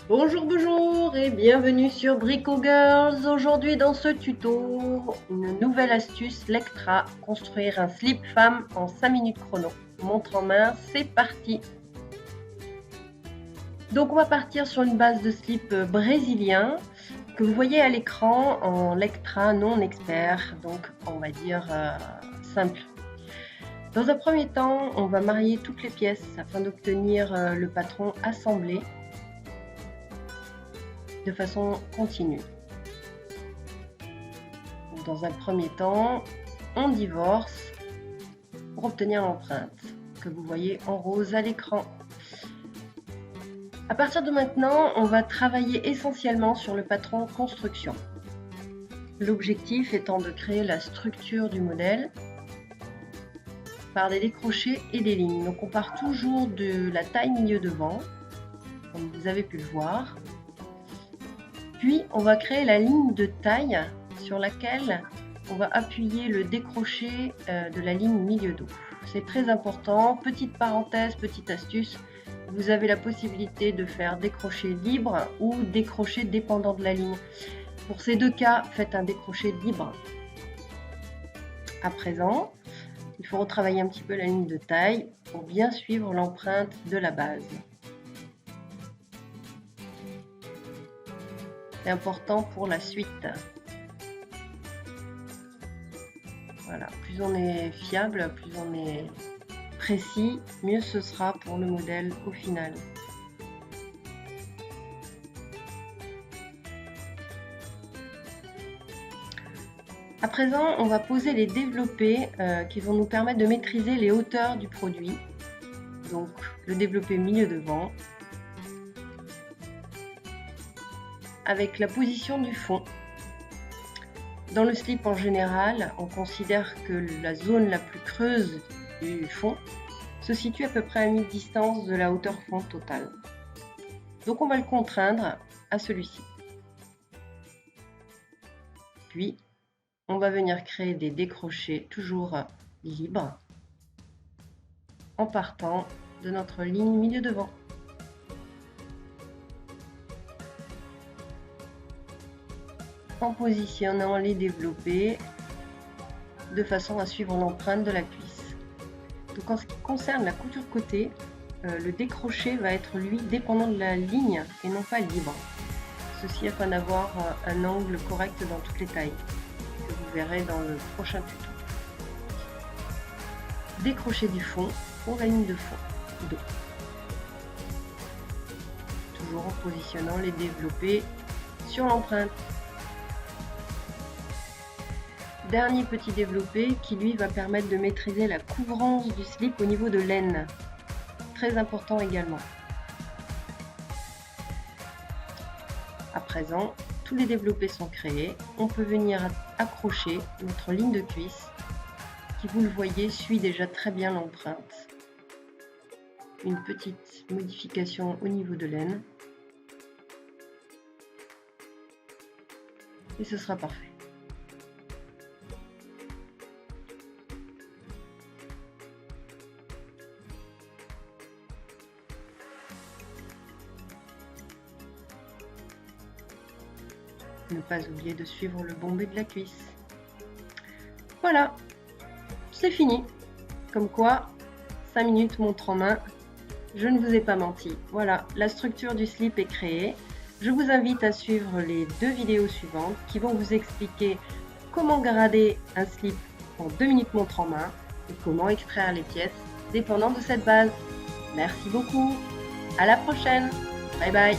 Bonjour, bonjour et bienvenue sur Brico Girls. Aujourd'hui dans ce tuto, une nouvelle astuce Lectra, construire un slip femme en 5 minutes chrono. Montre en main, c'est parti. Donc on va partir sur une base de slip brésilien que vous voyez à l'écran en Lectra non expert, donc on va dire simple. Dans un premier temps, on va marier toutes les pièces afin d'obtenir le patron assemblé de façon continue. Dans un premier temps, on divorce pour obtenir l'empreinte que vous voyez en rose à l'écran. À partir de maintenant, on va travailler essentiellement sur le patron construction. L'objectif étant de créer la structure du modèle par des décrochés et des lignes. Donc on part toujours de la taille milieu devant, comme vous avez pu le voir. Puis on va créer la ligne de taille sur laquelle on va appuyer le décroché de la ligne milieu dos. C'est très important. Petite parenthèse, petite astuce, vous avez la possibilité de faire décroché libre ou décroché dépendant de la ligne. Pour ces deux cas, faites un décroché libre. À présent, il faut retravailler un petit peu la ligne de taille pour bien suivre l'empreinte de la base. C'est important pour la suite. Voilà, plus on est fiable, plus on est précis, mieux ce sera pour le modèle au final. À présent, on va poser les développés qui vont nous permettre de maîtriser les hauteurs du produit. Donc, le développé milieu devant, avec la position du fond. Dans le slip en général, on considère que la zone la plus creuse du fond se situe à peu près à mi-distance de la hauteur fond totale. Donc on va le contraindre à celui-ci. Puis on va venir créer des décrochés toujours libres en partant de notre ligne milieu devant. En positionnant les développés de façon à suivre l'empreinte de la cuisse. Donc en ce qui concerne la couture côté, le décroché va être lui dépendant de la ligne et non pas libre. Ceci afin d'avoir un angle correct dans toutes les tailles, que vous verrez dans le prochain tuto. Décroché du fond pour la ligne de fond, dos. Toujours en positionnant les développés sur l'empreinte. Dernier petit développé qui lui va permettre de maîtriser la couvrance du slip au niveau de l'aine. Très important également. À présent, tous les développés sont créés. On peut venir accrocher notre ligne de cuisse qui, vous le voyez, suit déjà très bien l'empreinte. Une petite modification au niveau de l'aine. Et ce sera parfait. Ne pas oublier de suivre le bombé de la cuisse. Voilà, c'est fini. Comme quoi, 5 minutes montre en main, je ne vous ai pas menti. Voilà, la structure du slip est créée. Je vous invite à suivre les 2 vidéos suivantes qui vont vous expliquer comment grader un slip en 2 minutes montre en main et comment extraire les pièces dépendant de cette base. Merci beaucoup, à la prochaine, bye bye.